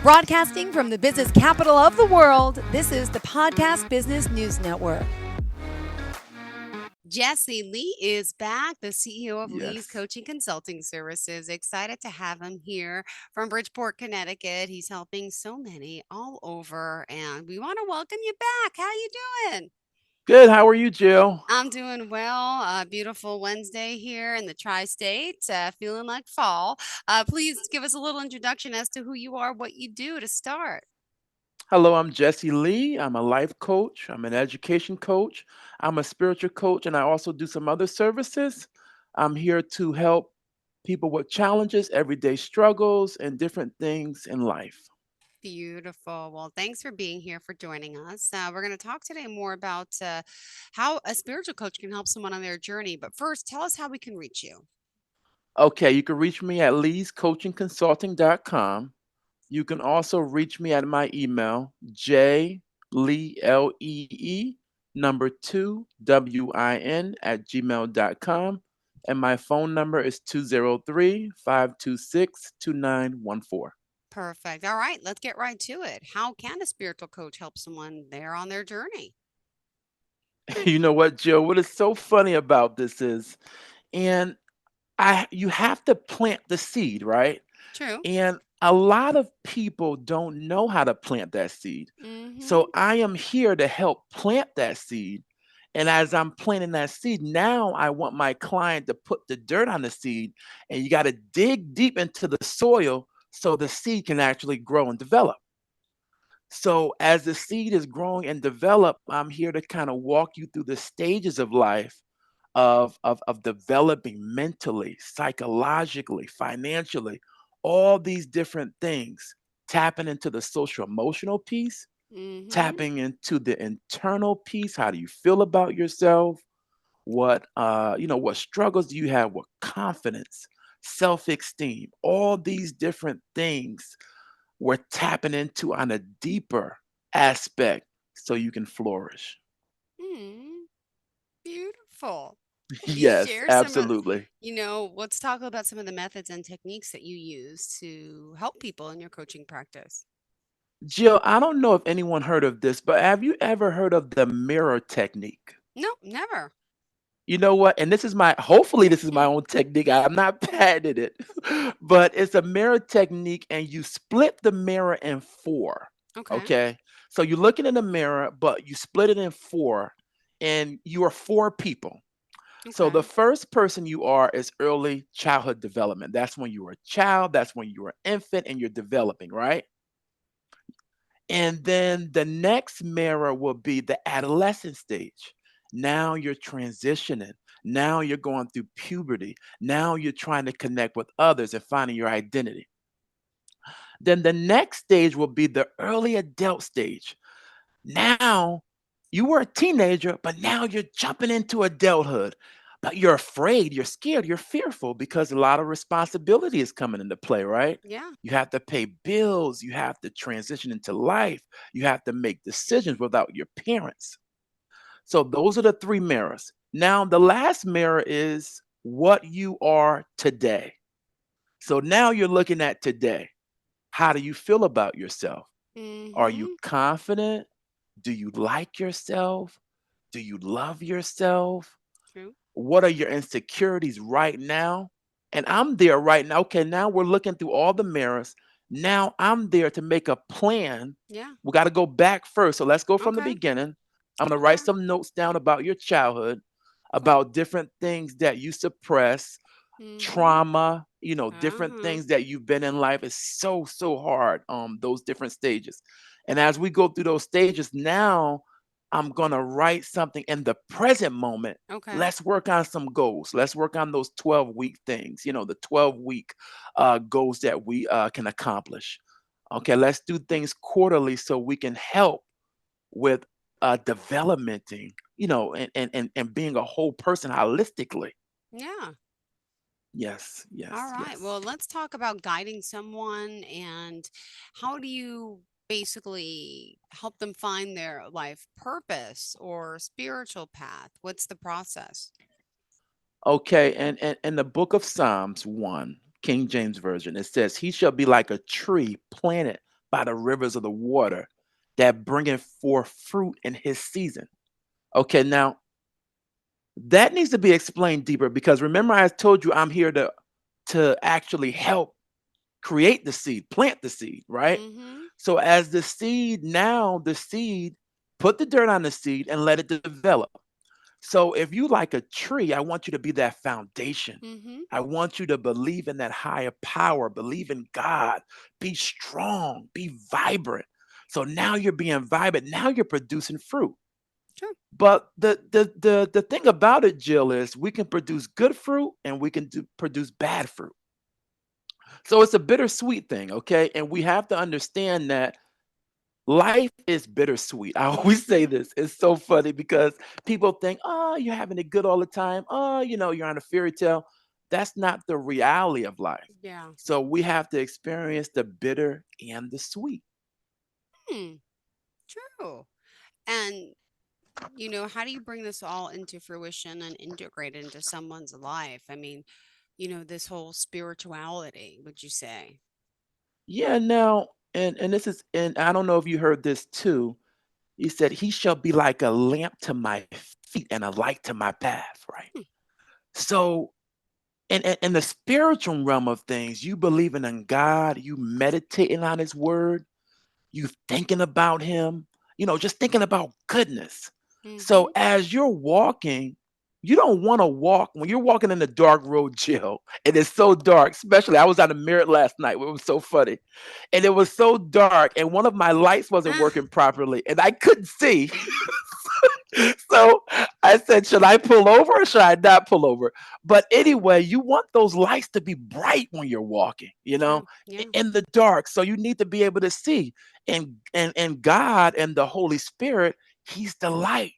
Broadcasting from the business capital of the world, this is the Podcast Business News Network. Jesse Lee is back, the CEO of Lee's Yes. Coaching Consulting Services. Excited to have him here from Bridgeport, Connecticut. He's helping so many all over, and we want to welcome you back. How you doing? Good. How are you, Jill? I'm doing well. Beautiful Wednesday here in the tri-state, feeling like fall. Please give us a little introduction as to who you are, what you do to start. Hello, I'm Jesse Lee. I'm a life coach. I'm an education coach. I'm a spiritual coach, and I also do some other services. I'm here to help people with challenges, everyday struggles, and different things in life. Beautiful. Well, thanks for being here, for joining us. We're going to talk today more about how a spiritual coach can help someone on their journey. But first, tell us how we can reach you. Okay, you can reach me at leescoachingconsulting.com. You can also reach me at my email, number 2win at gmail.com. And my phone number is 203-526-2914. Perfect. All right, let's get right to it. How can a spiritual coach help someone there on their journey? You know what, Joe? What is so funny about this is, and you have to plant the seed, right? True. And a lot of people don't know how to plant that seed. Mm-hmm. So I am here to help plant that seed. And as I'm planting that seed, now I want my client to put the dirt on the seed, and you got to dig deep into the soil so the seed can actually grow and develop. So as the seed is growing and develop, I'm here to kind of walk you through the stages of life of developing mentally, psychologically, financially, all these different things, tapping into the social emotional piece, Mm-hmm. tapping into the internal piece. How do you feel about yourself? What struggles do you have with confidence, self-esteem, all these different things we're tapping into on a deeper aspect so you can flourish. Mm, beautiful. Could you Yes, share some of, absolutely. let's talk about some of the methods and techniques that you use to help people in your coaching practice? Jill, I don't know if anyone heard of this, but have you ever heard of the mirror technique? No, never. You know what? And hopefully, this is my own technique. I'm not patented it, but it's a mirror technique, and you split the mirror in four. Okay. Okay. So you're looking in the mirror, but you split it in four, and you are four people. So the Okay. first person you are is early childhood development. That's when you were a child, that's when you were an infant, and you're developing, right? And then the next mirror will be the adolescent stage. Now you're transitioning. Now you're going through puberty. Now you're trying to connect with others and finding your identity. Then the next stage will be the early adult stage. Now you were a teenager, but now you're jumping into adulthood. But you're afraid, you're scared, you're fearful because a lot of responsibility is coming into play, right? Yeah. You have to pay bills, you have to transition into life, you have to make decisions without your parents. So those are the three mirrors. Now, the last mirror is what you are today. So now you're looking at today. How do you feel about yourself? Are you Mm-hmm. confident? Do you like yourself? Do you love yourself? True. What are your insecurities right now? And I'm there right now. Okay, now we're looking through all the mirrors. Now I'm there to make a plan. Yeah. We got to go back first. So let's go from the Okay. beginning. I'm going to write Okay. some notes down about your childhood, Okay. about different things that you suppress, Mm-hmm. trauma, different Uh-huh. things that you've been in life. Is so hard, those different stages. And as we go through those stages, now I'm gonna write something in the present moment. Okay. Let's work on some goals. Let's work on those 12-week things, the 12-week goals that we can accomplish. Okay, let's do things quarterly so we can help with developmenting, and being a whole person holistically. Yeah. Yes, All yes, right. yes. Well, let's talk about guiding someone and how do you basically help them find their life purpose or spiritual path? What's the process? Okay, and in the book of Psalms 1, King James Version, it says, He shall be like a tree planted by the rivers of the water that bringeth forth fruit in his season. Okay, now that needs to be explained deeper because remember I told you I'm here to actually help create the seed, plant the seed, right? Mm-hmm. So as the seed, now the seed, put the dirt on the seed and let it develop. So if you like a tree, I want you to be that foundation. Mm-hmm. I want you to believe in that higher power, believe in God, be strong, be vibrant. So now you're being vibrant. Now you're producing fruit. Sure. But the thing about it, Jill, is we can produce good fruit and we can produce bad fruit. So it's a bittersweet thing, okay? And we have to understand that life is bittersweet. I always say Mm-hmm. this. It's so funny because people think, oh, you're having it good all the time. Oh, you're on a fairy tale. That's not the reality of life. Yeah. So we have to experience the bitter and the sweet. Hmm. True. And how do you bring this all into fruition and integrate it into someone's life? I mean, this whole spirituality, would you say? Yeah, now, and this is, and I don't know if you heard this too. He said, he shall be like a lamp to my feet and a light to my path, right? Hmm. So in the spiritual realm of things, you believing in God, you meditating on his word, you thinking about him, just thinking about goodness. So Mm-hmm. as you're walking, you don't want to walk when you're walking in the dark road, Jill. It is so dark, especially I was on the mirror last night. It was so funny. And it was so dark, and one of my lights wasn't Ah, working properly, and I couldn't see. So I said, should I pull over or should I not pull over? But anyway, you want those lights to be bright when you're walking, true. Yeah. in the dark. So you need to be able to see. And God and the Holy Spirit, He's the light.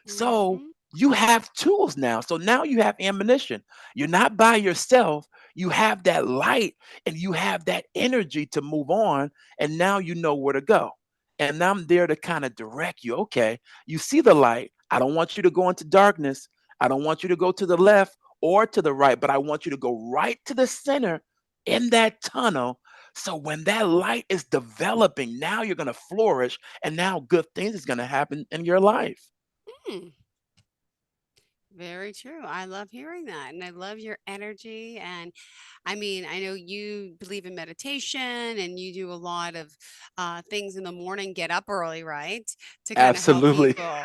So Mm-hmm. you have tools now. So now you have ammunition. You're not by yourself. You have that light and you have that energy to move on. And now you know where to go. And I'm there to kind of direct you. Okay, you see the light. I don't want you to go into darkness. I don't want you to go to the left or to the right, but I want you to go right to the center in that tunnel. So when that light is developing, now you're going to flourish and now good things is going to happen in your life. Hmm. Very true. I love hearing that. And I love your energy. And I mean, I know you believe in meditation and you do a lot of things in the morning, get up early, right? To kind of help Absolutely. people.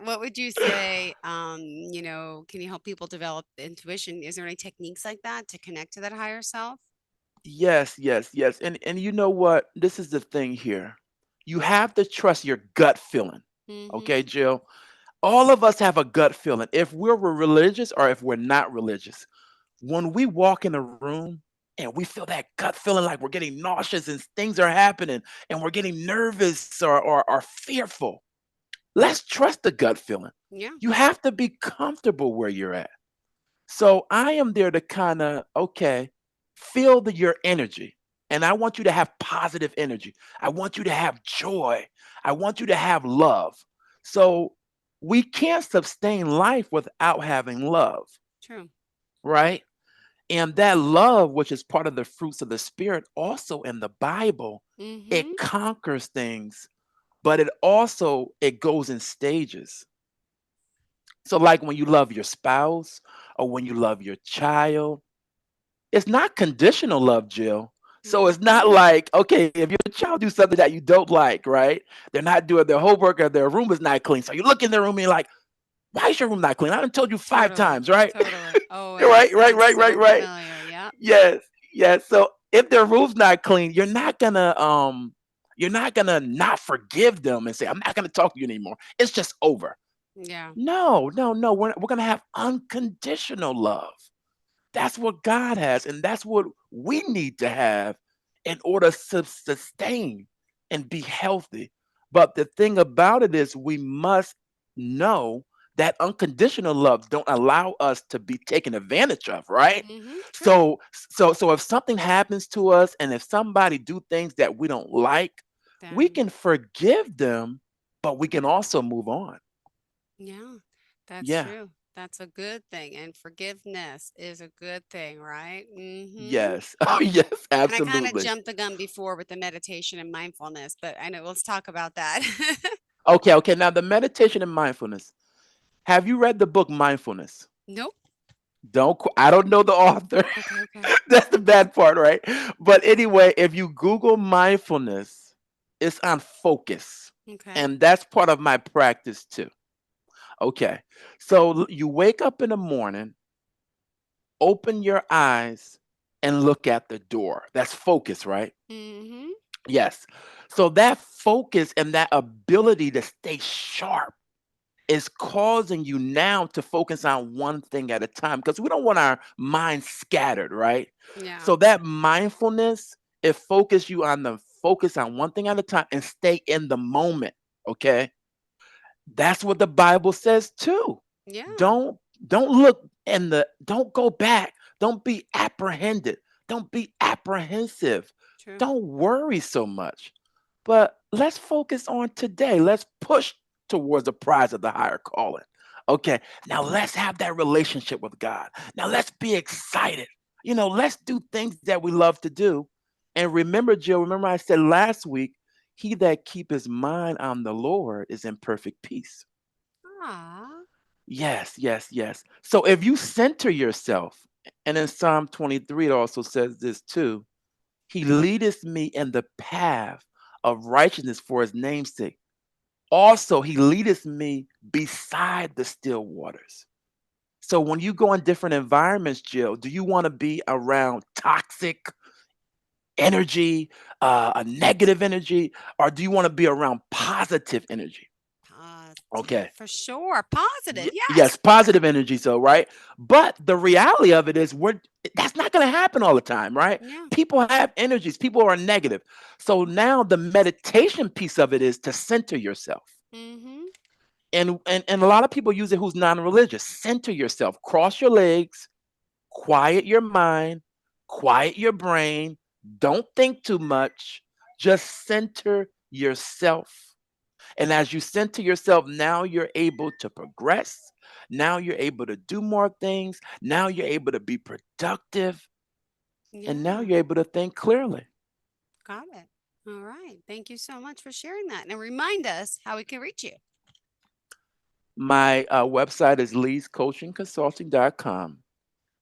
What would you say? Can you help people develop intuition? Is there any techniques like that to connect to that higher self? Yes, yes, yes. And you know what? This is the thing here. You have to trust your gut feeling. Okay, Mm-hmm. Jill? All of us have a gut feeling. If we're religious or if we're not religious. When we walk in a room and we feel that gut feeling like we're getting nauseous and things are happening and we're getting nervous or fearful, let's trust the gut feeling. Yeah. You have to be comfortable where you're at. So I am there to kind of, okay, feel your energy. And I want you to have positive energy. I want you to have joy. I want you to have love. So we can't sustain life without having love, True. right? And that love, which is part of the fruits of the spirit, also in the Bible, Mm-hmm. it conquers things, but it goes in stages. So like when you love your spouse or when you love your child, it's not conditional love, Jill. So it's Mm-hmm. not like, okay, if your child do something that you don't like, right? They're not doing their homework or their room is not clean. So you look in their room and you're like, why is your room not clean? I done told you five Totally. times, right? Totally. Oh, and that Right, right, sounds right, right, so right. familiar. Yeah. Yes, yes. So if their room's not clean, you're not gonna not forgive them and say, I'm not gonna talk to you anymore. It's just over. Yeah. No, no, no. We're gonna have unconditional love. That's what God has, and that's what we need to have in order to sustain and be healthy. But the thing about it is we must know that unconditional love don't allow us to be taken advantage of, right? Mm-hmm. True. So if something happens to us and if somebody do things that we don't like, we Then can forgive them, but we can also move on. yeah, that's Yeah. true. That's a good thing. And forgiveness is a good thing, right? Mm-hmm. Yes. Oh, yes, And I kind of absolutely. jumped the gun before with the meditation and mindfulness, but I know let's talk about that. Okay, okay. Now, the meditation and mindfulness. Have you read the book Mindfulness? Nope. I don't know the author. Okay, okay. That's the bad part, right? But anyway, if you Google mindfulness, it's on focus. Okay. And that's part of my practice too. Okay. So you wake up in the morning, open your eyes, and look at the door. That's focus, right? Mm-hmm. Yes. So that focus and that ability to stay sharp is causing you now to focus on one thing at a time because we don't want our mind scattered, right? Yeah. So that mindfulness, it focus you on the focus on one thing at a time and stay in the moment. Okay. That's what the Bible says too. Yeah. Don't don't look in the don't go back. Don't be apprehended. Don't be apprehensive. True. Don't worry so much. But let's focus on today. Let's push towards the prize of the higher calling. Okay. Now let's have that relationship with God. Now let's be excited. Let's do things that we love to do. And remember, Jill, remember I said last week, he that keep his mind on the Lord is in perfect peace. Ah. Yes, yes, yes. So if you center yourself, and in Psalm 23, it also says this too, he leadeth me in the path of righteousness for his name's sake. Also, he leadeth me beside the still waters. So when you go in different environments, Jill, do you want to be around toxic energy, a negative energy, or do you want to be around positive energy? Positive Okay. for sure. Positive. Yes, Yes. positive energy, so right. But the reality of it is, that's not going to happen all the time, right? Yeah. People have energies. People are negative. So now the meditation piece of it is to center yourself. Mm-hmm. And a lot of people use it who's non-religious. Center yourself. Cross your legs. Quiet your mind. Quiet your brain. Don't think too much. Just center yourself. And as you center yourself, now you're able to progress. Now you're able to do more things. Now you're able to be productive. And now Yeah. you're able to think clearly. Got it. All right. Thank you so much for sharing that. And remind us how we can reach you. My website is leescoachingconsulting.com.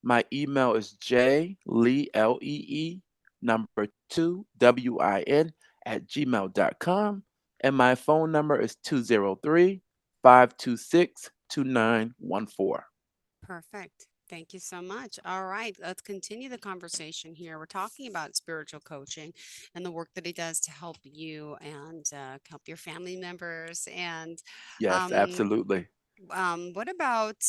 My email is jlee, number 2win at gmail.com. And my phone number is 203-526-2914. Perfect. Thank you so much. All right, let's continue the conversation here. We're talking about spiritual coaching and the work that he does to help you and help your family members. And Yes, um, absolutely. what about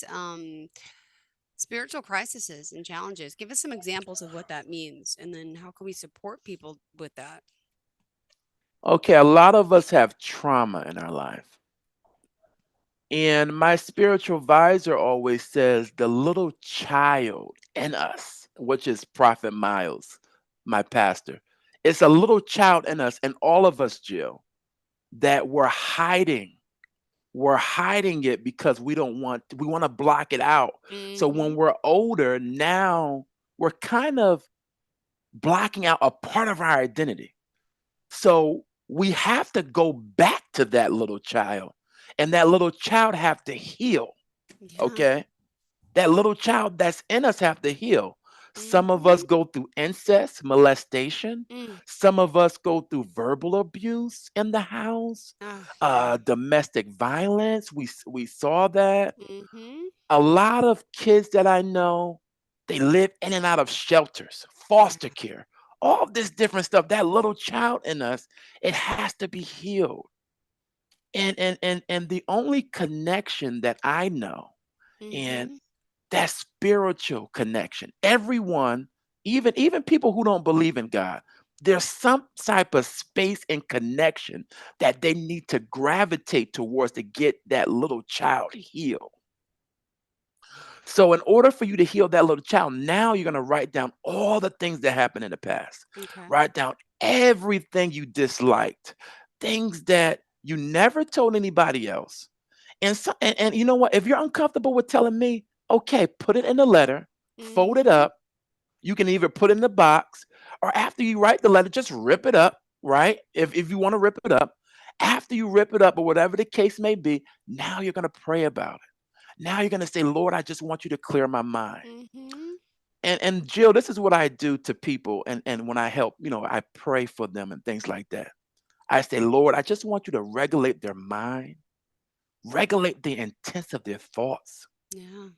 spiritual crises and challenges? Give us some examples of what that means, and then how can we support people with that? Okay, a lot of us have trauma in our life. And my spiritual advisor always says the little child in us, which is Prophet Miles, my pastor. It's a little child in us, and all of us, Jill, that we're hiding. We're hiding it because we want to block it out. So Mm-hmm. when we're older, now we're kind of blocking out a part of our identity. So we have to go back to that little child, and that little child have to heal. Yeah. Okay, that little child that's in us have to heal. Some of Mm-hmm. us go through incest, molestation. Mm. Some of us go through verbal abuse in the house, Oh, yeah. domestic violence. We saw that. Mm-hmm. A lot of kids that I know, they live in and out of shelters, Yeah. foster care, all of this different stuff. That little child in us, it has to be healed. And the only connection that I know, and Mm-hmm. that spiritual connection. Everyone, even people who don't believe in God, there's some type of space and connection that they need to gravitate towards to get that little child healed. So, in order for you to heal that little child, now you're going to write down all the things that happened in the past. Okay. Write down everything you disliked, things that you never told anybody else. And you know what? If you're uncomfortable with telling me, okay, put it in a letter, fold it Mm-hmm. up. You can either put it in the box, or after you write the letter, just rip it up, right? If you want to rip it up, after you rip it up, or whatever the case may be, now you're gonna pray about it. Now you're gonna say, Lord, I just want you to clear my mind. Mm-hmm. And Jill, this is what I do to people, and when I help, I pray for them and things like that. I say, Lord, I just want you to regulate their mind, regulate the intents of their thoughts, Yeah.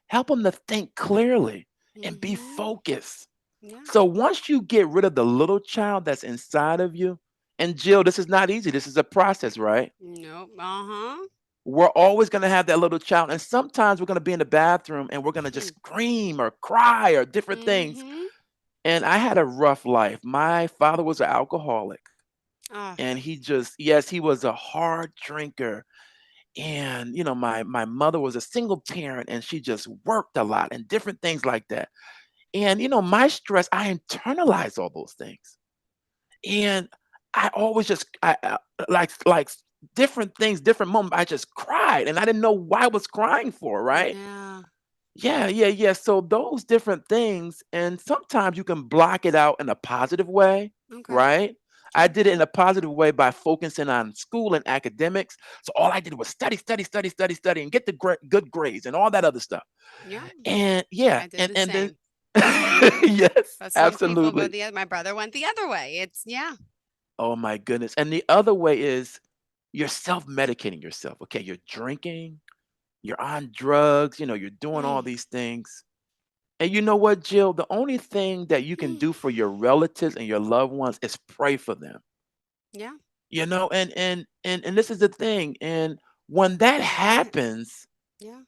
help them to think clearly and be Mm-hmm. focused. Yeah. So once you get rid of the little child that's inside of you, and Jill, this is not easy. This is a process, right? Nope. Uh-huh. We're always going to have that little child. And sometimes we're going to be in the bathroom and we're going to just scream or cry or different things. Mm-hmm. And I had a rough life. My father was an alcoholic. Oh, And yes, he was a hard drinker. And my mother was a single parent, and she just worked a lot and different things like that. And my stress, I internalized all those things. And I always just like different things, different moments, I just cried, and I didn't know why I was crying for, right? yeah. Yeah, yeah, yeah. So those different things, and sometimes you can block it out in a positive way, Okay. right? I Sure. did it in a positive way by focusing on school and academics. So all I did was study, study, study, study, study, and get the good grades and all that other stuff. Yeah. And yeah, I did and the and then same. yes, But some people go absolutely. the other. My brother went the other way. It's yeah. Oh my goodness. And the other way is you're self-medicating yourself. Okay, you're drinking, you're on drugs, you're doing all Mm. these things. And you know what, Jill? The only thing that you can Mm. do for your relatives and your loved ones is pray for them. Yeah. And this is the thing. And when that happens, Yeah.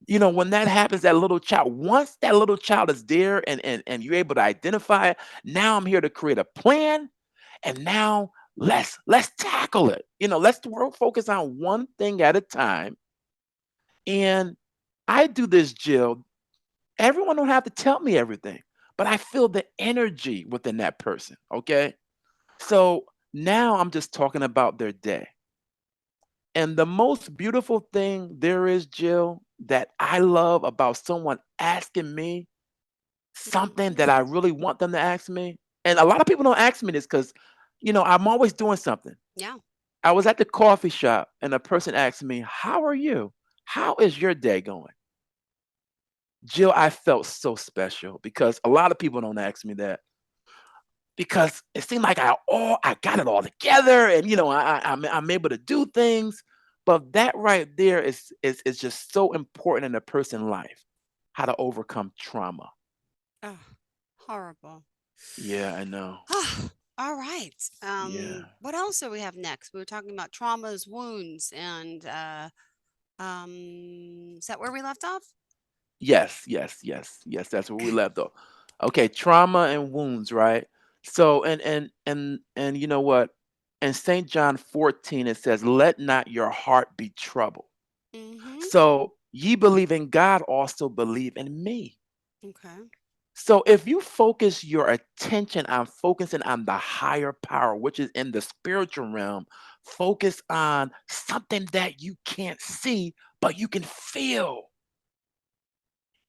that little child, once that little child is there and you're able to identify it, now I'm here to create a plan. And now let's tackle it. Let's focus on one thing at a time. And I do this, Jill. Everyone don't have to tell me everything, but I feel the energy within that person. Okay. So now I'm just talking about their day. And the most beautiful thing there is, Jill, that I love about someone asking me something Mm-hmm. that I really want them to ask me. And a lot of people don't ask me this because, I'm always doing something. Yeah. I was at the coffee shop and a person asked me, how are you? How is your day going? Jill, I felt so special because a lot of people don't ask me that because it seemed like I got it all together, and I'm able to do things. But that right there is just so important in a person's life, how to overcome trauma. Oh, horrible. Yeah, I know. All right. Yeah. What else do we have next? We were talking about traumas, wounds, and is that where we left off? Yes, yes, yes, yes. That's where we left off. Okay, trauma and wounds, right? So and you know what? In St. John 14, it says, "Let not your heart be troubled." Mm-hmm. So ye believe in God, also believe in me. Okay. So if you focus your attention on focusing on the higher power, which is in the spiritual realm, focus on something that you can't see, but you can feel.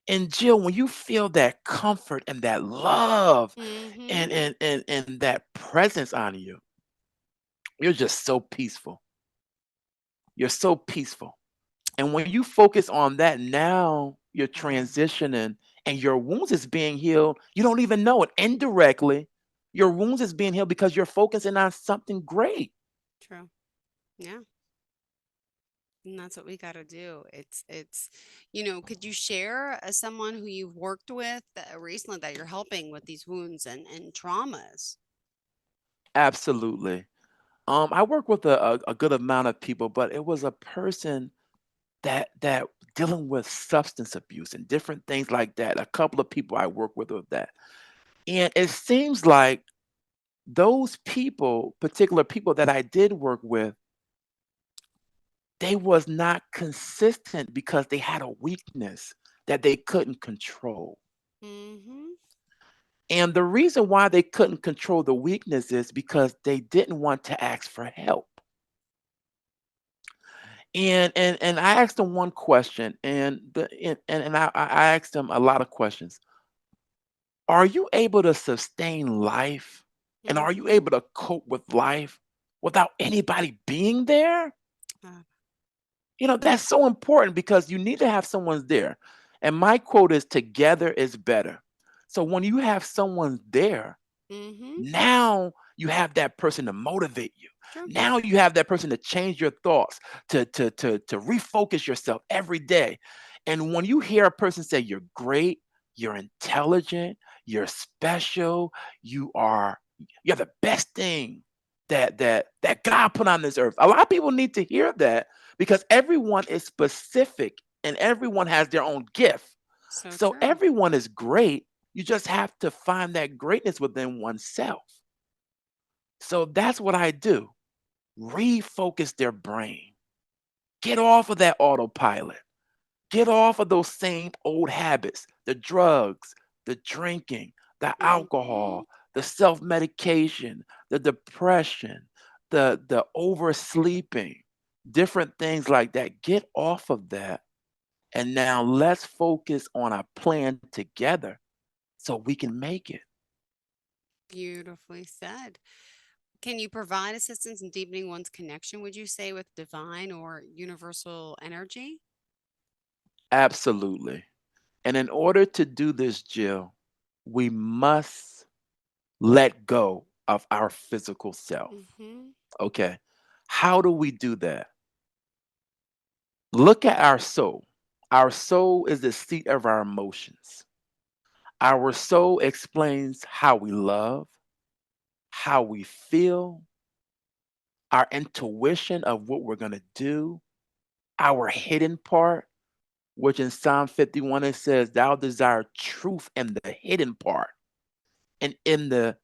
And Jill, when you feel that comfort and that love Mm-hmm. and that presence on you, you're just so peaceful. You're so peaceful. And when you focus on that, now you're Oh, transitioning and your wounds is being healed. You don't even know it. Indirectly, your wounds is being healed because you're focusing on something great. true. Yeah. And that's what we got to do. Could you share someone who you've worked with recently that you're helping with these wounds and traumas? Absolutely. I work with a good amount of people, but it was a person that dealing with substance abuse and different things like that. A couple of people I work with that. And it seems like those people, particular people that I did work with, they was not consistent because they had a weakness that they couldn't control. Mm-hmm. And the reason why they couldn't control the weakness is because they didn't want to ask for help. And I asked him one question, and I asked him a lot of questions. Are you able to sustain life? And are you Mm-hmm. able to cope with life without anybody being there? Uh, That's so important because you need to have someone there. And my quote is together is better. So when you have someone there, mm-hmm. now you have that person to motivate you. True. Now you have that person to change your thoughts, to refocus yourself every day. And when you hear a person say you're great, you're intelligent, you're special, you are you're the best thing that God put on this earth. A lot of people need to hear that because everyone is specific and everyone has their own gift. So So true. everyone is great. You just have to find that greatness within oneself. So that's what I do. Refocus their brain. Get off of that autopilot. Get off of those same old habits, the drugs, the drinking, the Mm-hmm. alcohol, the self-medication, the depression, the oversleeping, different things like that. Get off of that. And now let's focus on a plan together so we can make it. Beautifully said. Can you provide assistance in deepening one's connection, would you say, with divine or universal energy? Absolutely. And in order to do this, Jill, we must let go of our physical self. Mm-hmm. Okay. How do we do that? Look at our soul. Our soul is the seat of our emotions. Our soul explains how we love, how we feel, our intuition of what we're going to do, our hidden part, which in Psalm 51 it says, Thou desire truth in the hidden part. And in the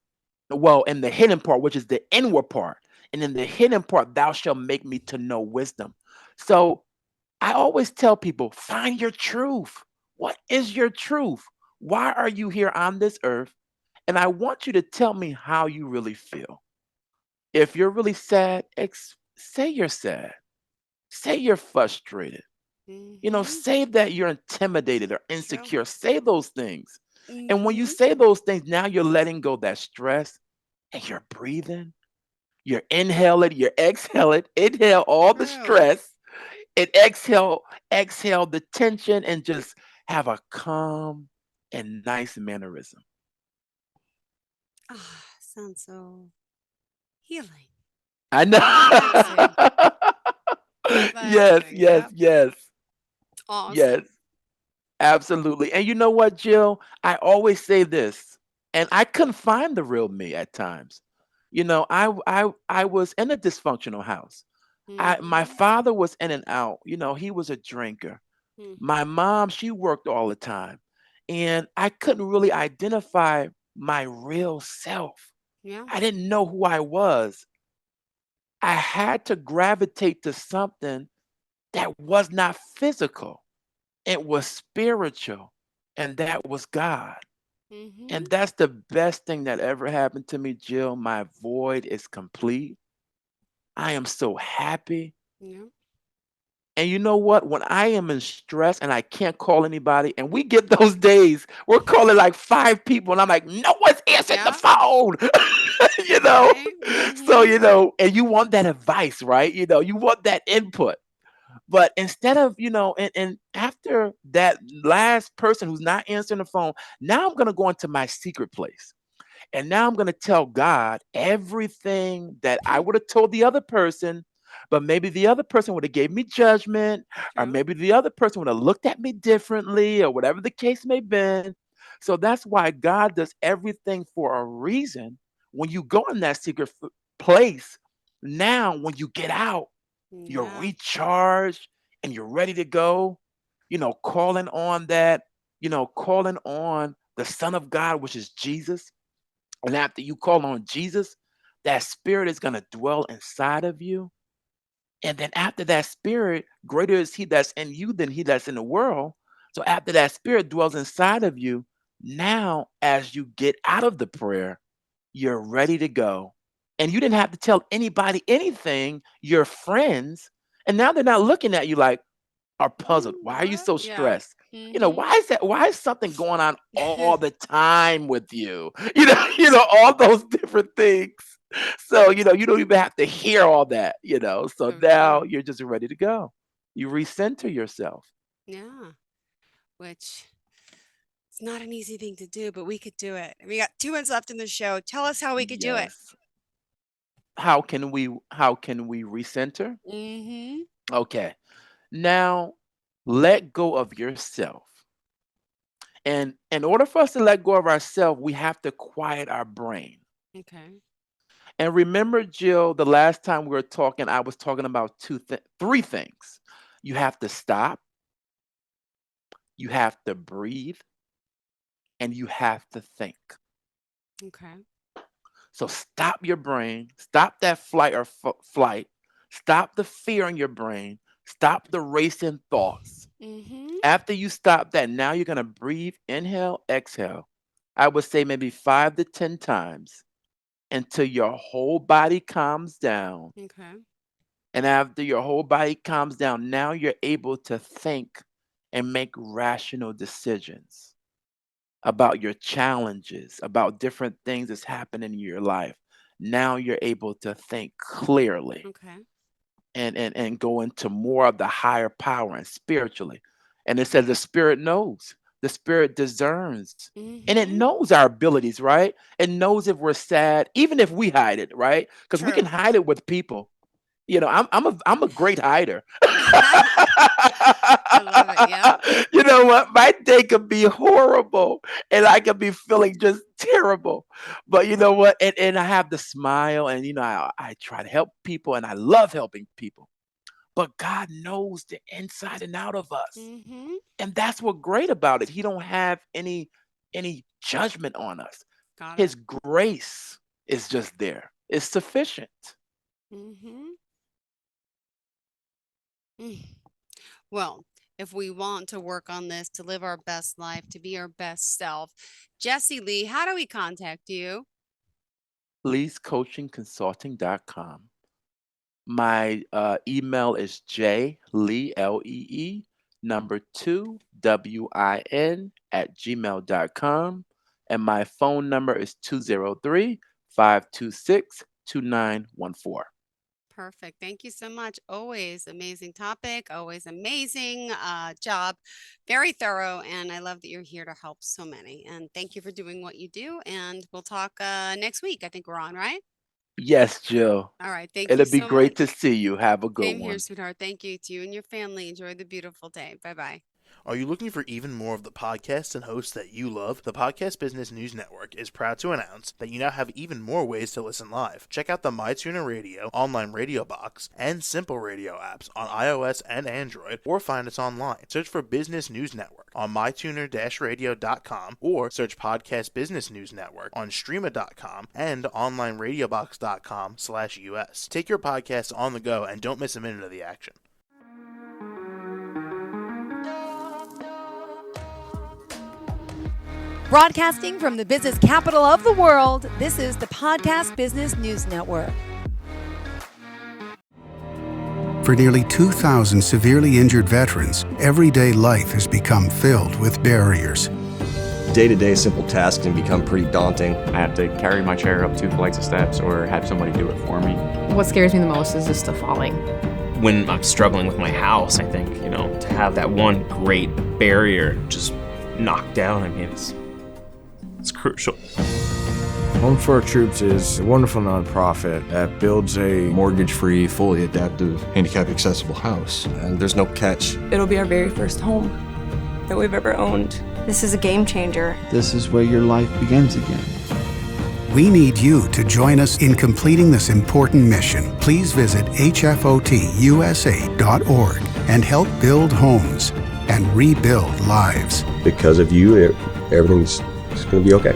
hidden part, which is the inward part, and in the hidden part, thou shalt make me to know wisdom. So I always tell people, find your truth. What is your truth? Why are you here on this earth? And I want you to tell me how you really feel. If you're really sad, say you're sad. Say you're frustrated. Mm-hmm. Say that you're intimidated or True. insecure. Say those things. And when you Mm-hmm. say those things, now you're letting go that stress and you're breathing. You're inhale it, you're exhale it, inhale all the True. stress, and exhale the tension and just have a calm and nice mannerism. Ah, sounds so healing. I Relaxing. know. Yes, Relaxing. yes, Yep. yes, yes, Awesome. absolutely. And you know what, Jill? I always say this, and I couldn't find the real me at times. I was in a dysfunctional house. My Mm-hmm. father was in and out. He was a drinker. My Mm-hmm. mom, she worked all the time. And I couldn't really identify my real self. Yeah. I didn't know who I was. I had to gravitate to something that was not physical. It was spiritual. And that was God. Mm-hmm. And that's the best thing that ever happened to me, Jill. My void is complete. I am so happy. Yeah. And you know what? When I am in stress and I can't call anybody, and we get those days, we're calling like five people, and I'm like, no one's answering the Yeah. phone. you know? Right. So, Mm-hmm. and you want that advice, right? You want that input. But instead of, and after that last person who's not answering the phone, now I'm going to go into my secret place. And now I'm going to tell God everything that I would have told the other person, but maybe the other person would have gave me judgment, or True. maybe the other person would have looked at me differently, or whatever the case may be. So that's why God does everything for a reason. When you go in that secret place, now when you get out, you're Yeah. recharged and you're ready to go, calling on the Son of God, which is Jesus. And after you call on Jesus, that spirit is going to dwell inside of you. And then after that spirit, greater is he that's in you than he that's in the world. So after that spirit dwells inside of you, now as you get out of the prayer, you're ready to go. And you didn't have to tell anybody anything, your friends. And now they're not looking at you like, are puzzled. Why are you so Yeah. stressed? Why is that? Why is something going on all the time with you? All those different things. So, you don't even have to hear all that, So So now true. you're just ready to go. You recenter yourself. Yeah. Which it's not an easy thing to do, but we could do it. We got 2 months left in the show. Tell us how we could do it. Yes. How can we recenter? Mm-hmm. Okay. Now let go of yourself. And in order for us to let go of ourselves, we have to quiet our brain. Okay. And remember, Jill, the last time we were talking, I was talking about three things. You have to stop, you have to breathe, and you have to think. Okay. So stop your brain, stop that flight, stop the fear in your brain, stop the racing thoughts. Mm-hmm. After you stop that, now you're going to breathe, inhale, exhale. I would say maybe 5 to 10 times until your whole body calms down. Okay. And after your whole body calms down, now you're able to think and make rational decisions about your challenges, about different things that's happening in your life. Now you're able to think clearly Okay. and go into more of the higher power and spiritually. And it says the spirit knows, the spirit discerns, and it Mm-hmm. knows our abilities, right? It knows if we're sad, even if we hide it, right? Because we can True. hide it with people. I'm a great hider. I love it. Yeah. You know what? My day could be horrible and I could be feeling just terrible. But you know what? And I have the smile and I try to help people and I love helping people. But God knows the inside and out of us. Mm-hmm. And that's what's great about it. He don't have any judgment on us. Got His it. grace is just there. It's sufficient. Mm-hmm. Mm. Well, if we want to work on this, to live our best life, to be our best self, Jesse Lee, how do we contact you? Lee'sCoachingConsulting.com. My email is jlee, Lee, number 2, WIN @gmail.com. And my phone number is 203-526-2914. Perfect. Thank you so much. Always amazing topic, always amazing job. Very thorough. And I love that you're here to help so many. And thank you for doing what you do. And we'll talk next week. I think we're on, right? Yes, Jill. All right. Thank you It'll be so great to much. see you. Have a good Same here, one. sweetheart. Thank you to you and your family. Enjoy the beautiful day. Bye-bye. Are you looking for even more of the podcasts and hosts that you love? The Podcast Business News Network is proud to announce that you now have even more ways to listen live. Check out the MyTuner Radio, online radio box, and Simple Radio apps on iOS and Android, or find us online. Search for Business News Network on mytuner-radio.com, or search Podcast Business News Network on streama.com and onlineradiobox.com/US. Take your podcast on the go and don't miss a minute of the action. Broadcasting from the business capital of the world, this is the Podcast Business News Network. For nearly 2,000 severely injured veterans, everyday life has become filled with barriers. Day-to-day simple tasks can become pretty daunting. I have to carry my chair up 2 flights of steps or have somebody do it for me. What scares me the most is just the falling. When I'm struggling with my house, I think, to have that one great barrier just knocked down, it's crucial. Home for Our Troops is a wonderful nonprofit that builds a Mortgage-free, fully adaptive, handicap-accessible house. And there's no catch. It'll be our very first home that we've ever owned. This is a game changer. This is where your life begins again. We need you to join us in completing this important mission. Please visit hfotusa.org and help build homes and rebuild lives. Because of you, everything's going to be okay.